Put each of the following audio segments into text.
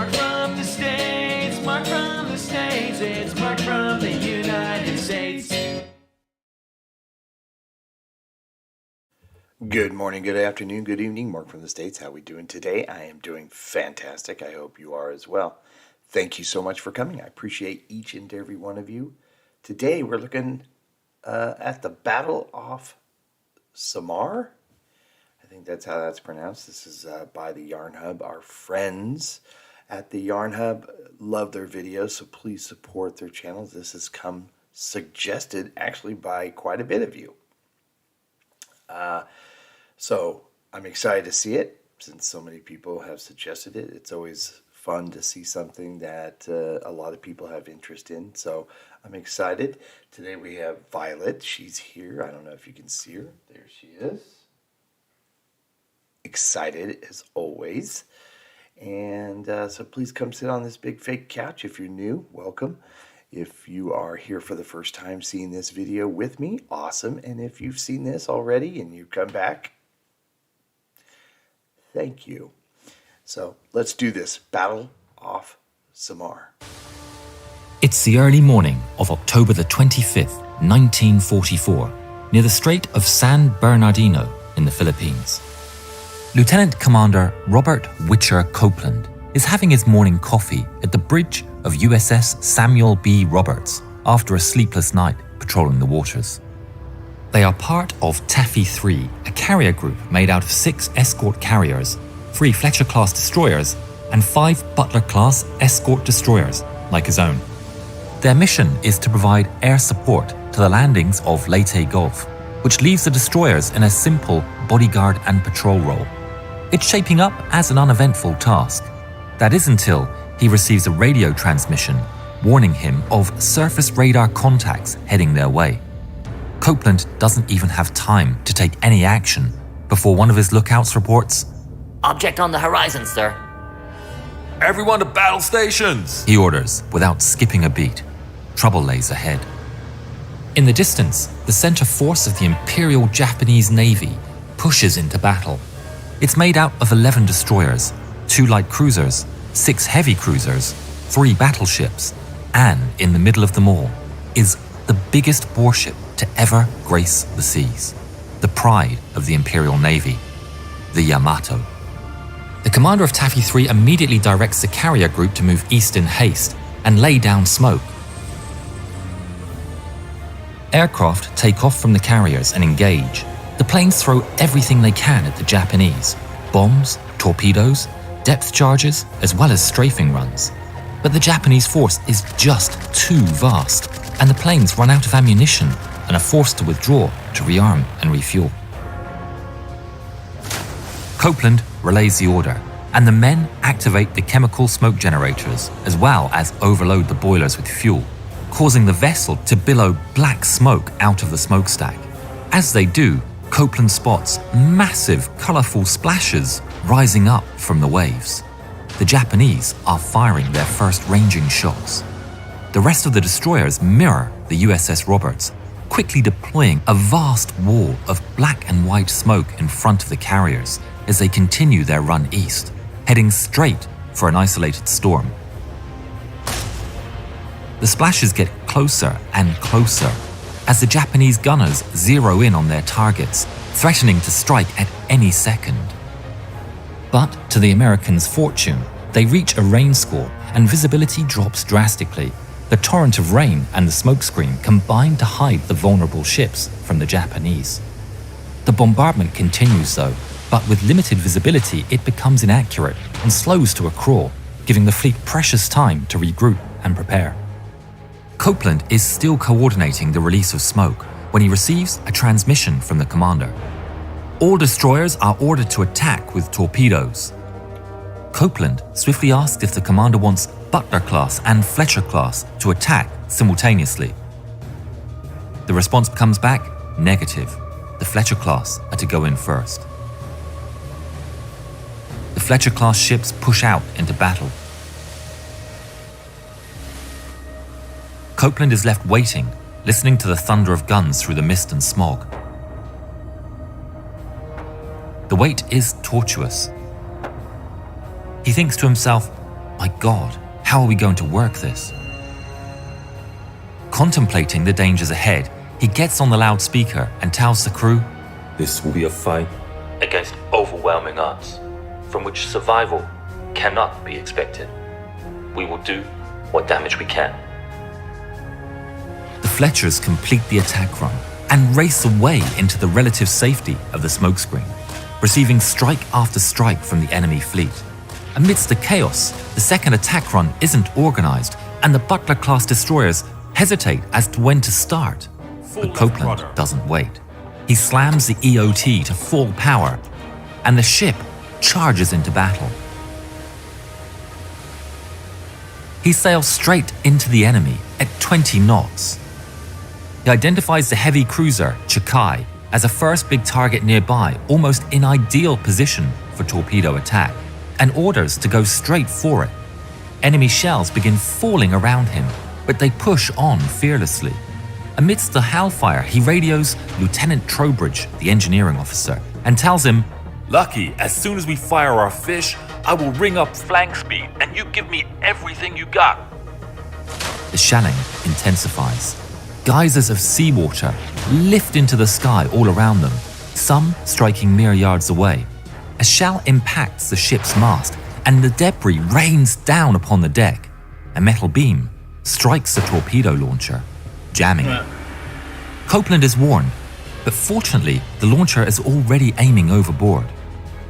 Mark from the States, Mark from the States, it's Mark from the United States. Good morning, good afternoon, good evening. Mark from the States. How are we doing today? I am doing fantastic. I hope you are as well. Thank you so much for coming. I appreciate each and every one of you. Today we're looking at the Battle of Samar. I think that's how that's pronounced. This is by the Yarn Hub. Our friends at the Yarn Hub love their videos, so please support their channels. This has come suggested actually by quite a bit of you. So I'm excited to see it since so many people have suggested it. It's always fun to see something that a lot of people have interest in. So I'm excited. Today we have Violet. She's here. I don't know if you can see her. There she is. Excited as always. And so please come sit on this big fake couch. If you're new, welcome. If you are here for the first time seeing this video with me, awesome. And if you've seen this already and you come back, thank you. So let's do this. Battle of Samar. It's the early morning of October the 25th, 1944, near the Strait of San Bernardino in the Philippines. Lieutenant Commander Robert Witcher Copeland is having his morning coffee at the bridge of USS Samuel B. Roberts after a sleepless night patrolling the waters. They are part of Taffy 3, a carrier group made out of 6 escort carriers, 3 Fletcher-class destroyers, and 5 Butler-class escort destroyers, like his own. Their mission is to provide air support to the landings of Leyte Gulf, which leaves the destroyers in a simple bodyguard and patrol role. It's shaping up as an uneventful task. That is until he receives a radio transmission warning him of surface radar contacts heading their way. Copeland doesn't even have time to take any action before one of his lookouts reports, "Object on the horizon, sir." "Everyone to battle stations," he orders without skipping a beat. Trouble lays ahead. In the distance, the center force of the Imperial Japanese Navy pushes into battle. It's made out of 11 destroyers, 2 light cruisers, 6 heavy cruisers, 3 battleships, and in the middle of them all is the biggest warship to ever grace the seas, the pride of the Imperial Navy, the Yamato. The commander of Taffy 3 immediately directs the carrier group to move east in haste and lay down smoke. Aircraft take off from the carriers and engage. The planes throw everything they can at the Japanese: bombs, torpedoes, depth charges, as well as strafing runs. But the Japanese force is just too vast, and the planes run out of ammunition and are forced to withdraw to rearm and refuel. Copeland relays the order, and the men activate the chemical smoke generators as well as overload the boilers with fuel, causing the vessel to billow black smoke out of the smokestack. As they do, Copeland spots massive, colourful splashes rising up from the waves. The Japanese are firing their first ranging shots. The rest of the destroyers mirror the USS Roberts, quickly deploying a vast wall of black and white smoke in front of the carriers as they continue their run east, heading straight for an isolated storm. The splashes get closer and closer as the Japanese gunners zero in on their targets, threatening to strike at any second. But to the Americans' fortune, they reach a rain score and visibility drops drastically. The torrent of rain and the smokescreen combine to hide the vulnerable ships from the Japanese. The bombardment continues though, but with limited visibility it becomes inaccurate and slows to a crawl, giving the fleet precious time to regroup and prepare. Copeland is still coordinating the release of smoke when he receives a transmission from the commander. All destroyers are ordered to attack with torpedoes. Copeland swiftly asks if the commander wants Butler-class and Fletcher-class to attack simultaneously. The response comes back negative. The Fletcher-class are to go in first. The Fletcher-class ships push out into battle. Copeland is left waiting, listening to the thunder of guns through the mist and smog. The wait is tortuous. He thinks to himself, My God, how are we going to work this? Contemplating the dangers ahead, he gets on the loudspeaker and tells the crew, This will be a fight against overwhelming odds, from which survival cannot be expected. We will do what damage we can. The Fletchers complete the attack run and race away into the relative safety of the smokescreen, receiving strike after strike from the enemy fleet. Amidst the chaos, the second attack run isn't organized and the Butler-class destroyers hesitate as to when to start. But Copeland doesn't wait. He slams the EOT to full power and the ship charges into battle. He sails straight into the enemy at 20 knots. He identifies the heavy cruiser, Chikai, as a first big target nearby, almost in ideal position for torpedo attack, and orders to go straight for it. Enemy shells begin falling around him, but they push on fearlessly. Amidst the hellfire, he radios Lieutenant Trowbridge, the engineering officer, and tells him, Lucky, as soon as we fire our fish, I will ring up flank speed and you give me everything you got. The shelling intensifies. Geysers of seawater lift into the sky all around them, some striking mere yards away. A shell impacts the ship's mast and the debris rains down upon the deck. A metal beam strikes the torpedo launcher, jamming it. Copeland is warned, but fortunately the launcher is already aiming overboard.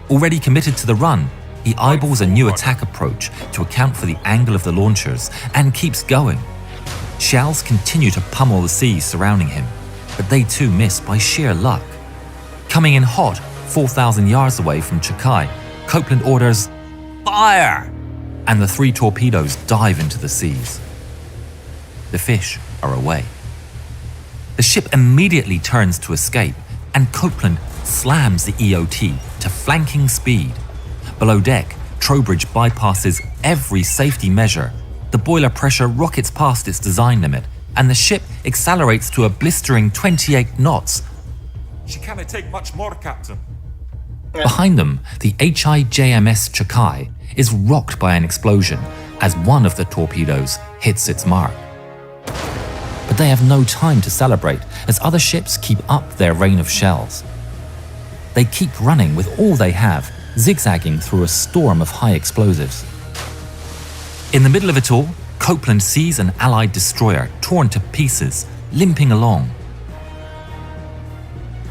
Already committed to the run, he eyeballs a new attack approach to account for the angle of the launchers and keeps going. Shells continue to pummel the sea surrounding him, but they too miss by sheer luck. Coming in hot, 4,000 yards away from Chikai, Copeland orders, "Fire!" and the 3 torpedoes dive into the seas. The fish are away. The ship immediately turns to escape, and Copeland slams the EOT to flanking speed. Below deck, Trowbridge bypasses every safety measure. The boiler pressure rockets past its design limit, and the ship accelerates to a blistering 28 knots. She cannot take much more, Captain. Behind them, the HIJMS Chikai is rocked by an explosion as one of the torpedoes hits its mark. But they have no time to celebrate as other ships keep up their rain of shells. They keep running with all they have, zigzagging through a storm of high explosives. In the middle of it all, Copeland sees an Allied destroyer torn to pieces, limping along.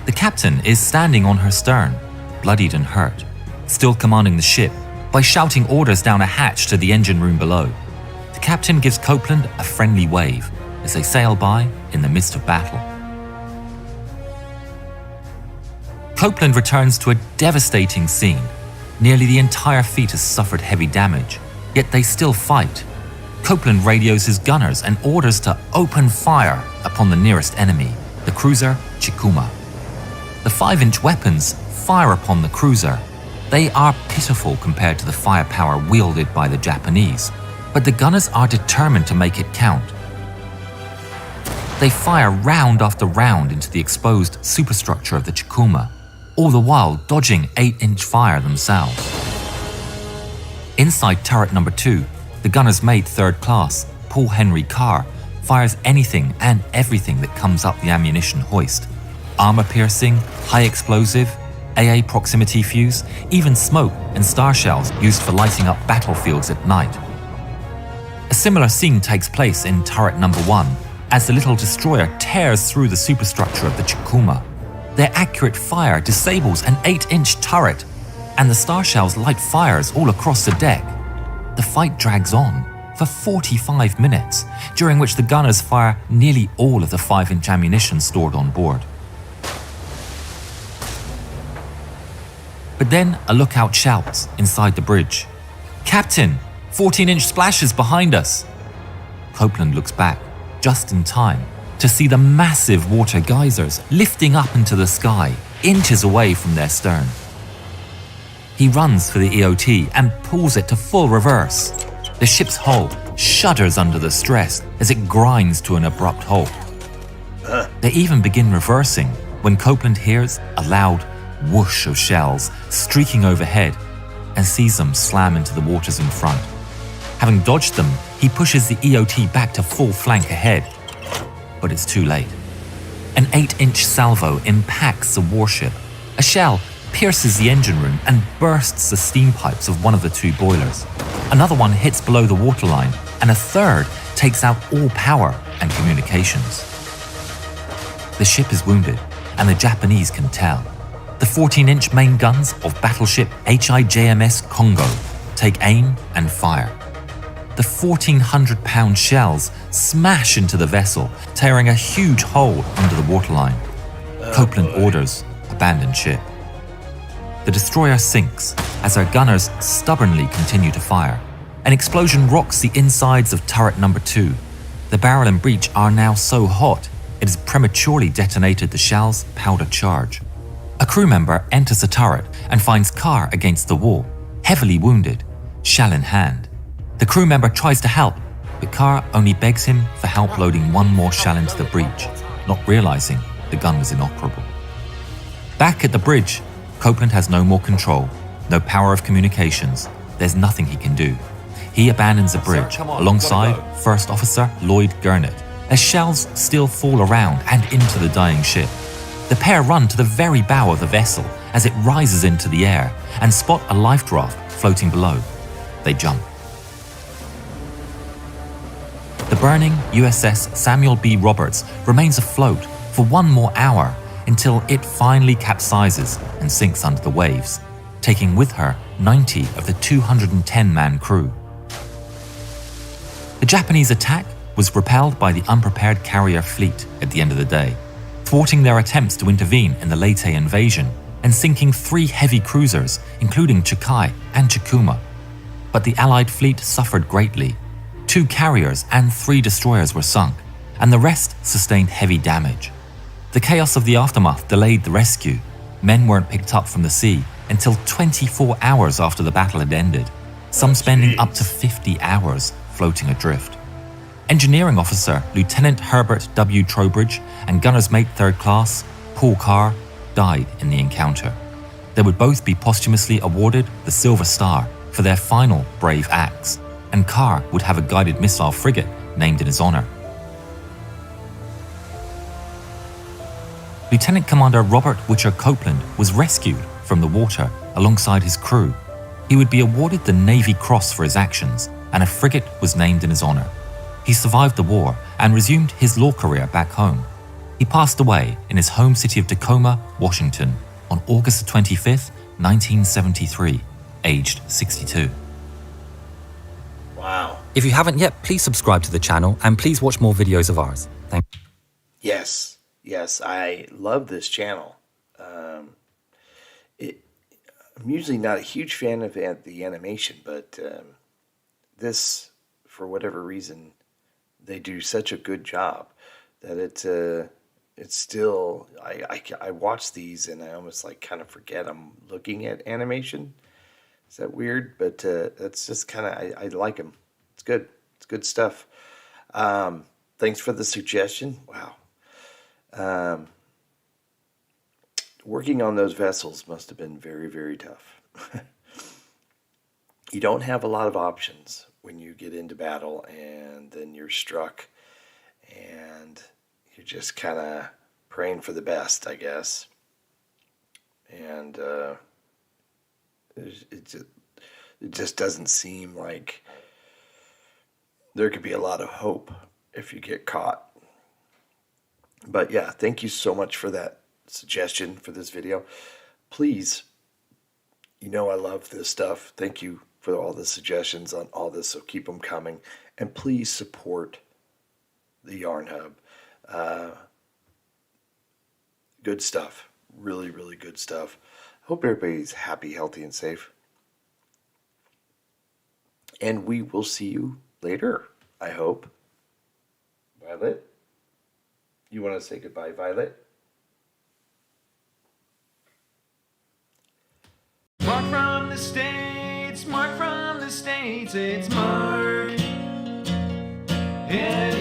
The captain is standing on her stern, bloodied and hurt, still commanding the ship by shouting orders down a hatch to the engine room below. The captain gives Copeland a friendly wave as they sail by in the midst of battle. Copeland returns to a devastating scene. Nearly the entire fleet has suffered heavy damage, yet they still fight. Copeland radios his gunners and orders to open fire upon the nearest enemy, the cruiser Chikuma. The 5-inch weapons fire upon the cruiser. They are pitiful compared to the firepower wielded by the Japanese, but the gunners are determined to make it count. They fire round after round into the exposed superstructure of the Chikuma, all the while dodging 8-inch fire themselves. Inside turret number 2, the gunner's mate 3rd class, Paul Henry Carr, fires anything and everything that comes up the ammunition hoist. Armor-piercing, high-explosive, AA proximity fuse, even smoke and star shells used for lighting up battlefields at night. A similar scene takes place in turret number 1, as the little destroyer tears through the superstructure of the Chikuma. Their accurate fire disables an 8-inch turret, and the star shells light fires all across the deck. The fight drags on for 45 minutes, during which the gunners fire nearly all of the 5-inch ammunition stored on board. But then a lookout shouts inside the bridge, "Captain, 14-inch splashes behind us!" Copeland looks back, just in time, to see the massive water geysers lifting up into the sky, inches away from their stern. He runs for the EOT and pulls it to full reverse. The ship's hull shudders under the stress as it grinds to an abrupt halt. They even begin reversing when Copeland hears a loud whoosh of shells streaking overhead and sees them slam into the waters in front. Having dodged them, he pushes the EOT back to full flank ahead. But it's too late. An 8-inch salvo impacts the warship. A shell pierces the engine room and bursts the steam pipes of one of the two boilers. Another one hits below the waterline, and a third takes out all power and communications. The ship is wounded, and the Japanese can tell. The 14-inch main guns of battleship HIJMS Congo take aim and fire. The 1,400-pound shells smash into the vessel, tearing a huge hole under the waterline. Copeland orders abandon ship. The destroyer sinks as our gunners stubbornly continue to fire. An explosion rocks the insides of turret number 2. The barrel and breech are now so hot, it has prematurely detonated the shell's powder charge. A crew member enters the turret and finds Carr against the wall, heavily wounded, shell in hand. The crew member tries to help, but Carr only begs him for help loading one more shell into the breech, not realizing the gun was inoperable. Back at the bridge, Copeland has no more control, no power of communications. There's nothing he can do. He abandons the bridge alongside First Officer Lloyd Gurnett as shells still fall around and into the dying ship. The pair run to the very bow of the vessel as it rises into the air and spot a life raft floating below. They jump. The burning USS Samuel B. Roberts remains afloat for one more hour until it finally capsizes and sinks under the waves, taking with her 90 of the 210-man crew. The Japanese attack was repelled by the unprepared carrier fleet at the end of the day, thwarting their attempts to intervene in the Leyte invasion and sinking 3 heavy cruisers, including Chikai and Chikuma. But the Allied fleet suffered greatly. 2 carriers and 3 destroyers were sunk, and the rest sustained heavy damage. The chaos of the aftermath delayed the rescue. Men weren't picked up from the sea until 24 hours after the battle had ended, some spending up to 50 hours floating adrift. Engineering Officer Lieutenant Herbert W. Trowbridge and Gunner's Mate 3rd Class Paul Carr died in the encounter. They would both be posthumously awarded the Silver Star for their final brave acts, and Carr would have a guided missile frigate named in his honor. Lieutenant Commander Robert Witcher Copeland was rescued from the water alongside his crew. He would be awarded the Navy Cross for his actions, and a frigate was named in his honor. He survived the war and resumed his law career back home. He passed away in his home city of Tacoma, Washington, on August 25, 1973, aged 62. Wow. If you haven't yet, please subscribe to the channel and please watch more videos of ours. Thank you. Yes, I love this channel. I'm usually not a huge fan of the animation, but this, for whatever reason, they do such a good job that it's still, I watch these and I almost like kind of forget I'm looking at animation. Is that weird? But that's just kind of, I like them. It's good. It's good stuff. Thanks for the suggestion. Wow. Working on those vessels must have been very, very tough. You don't have a lot of options when you get into battle and then you're struck and you're just kind of praying for the best, I guess. And it just doesn't seem like there could be a lot of hope if you get caught. But yeah, thank you so much for that suggestion for this video. Please, you know I love this stuff. Thank you for all the suggestions on all this, so keep them coming. And please support the Yarn Hub. Good stuff. Really, really good stuff. Hope everybody's happy, healthy, and safe. And we will see you later, I hope. Violet? You want to say goodbye, Violet? Mark from the States, Mark from the States, it's Mark. And